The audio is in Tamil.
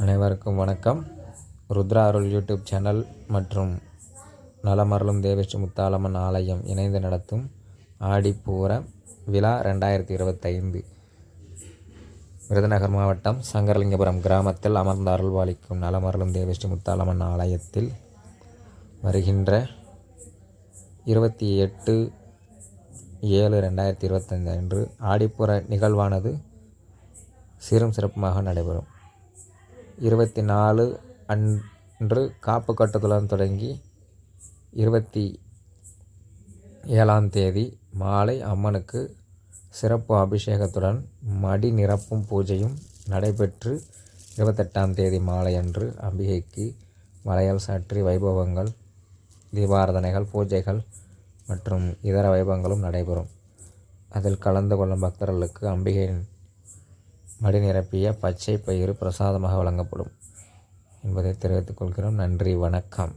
அனைவருக்கும் வணக்கம். ருத்ரா அருள் யூடியூப் சேனல் மற்றும் நலமருளும் தேவஸ்ரீ முத்தாலம்மன் ஆலயம் இணைந்து நடத்தும் ஆடிப்பூர விழா 2025 விருதுநகர் மாவட்டம் சங்கரலிங்கபுரம் கிராமத்தில் அமர்ந்த அருள்வாளிக்கும் நலமருளும் தேவஸ்ரீ முத்தாலம்மன் ஆலயத்தில் வருகின்ற 28/7/2025 அன்று ஆடிப்பூர நிகழ்வானது சீரும் சிறப்புமாக நடைபெறும். 24 அன்று காப்பு கட்டுதலுடன் தொடங்கி 27ஆம் தேதி மாலை அம்மனுக்கு சிறப்பு அபிஷேகத்துடன் மடி நிரப்பும் பூஜையும் நடைபெற்று 28ஆம் தேதி மாலை அன்று அம்பிகைக்கு வளையல் சாற்றி வைபவங்கள், தீபாராதனைகள், பூஜைகள் மற்றும் இதர வைபவங்களும் நடைபெறும். அதில் கலந்து கொள்ளும் பக்தர்களுக்கு அம்பிகையின் மடி நிரப்பிய பச்சை பயிறு பிரசாதமாக வழங்கப்படும் என்பதை தெரிவித்துக் கொள்கிறோம். நன்றி, வணக்கம்.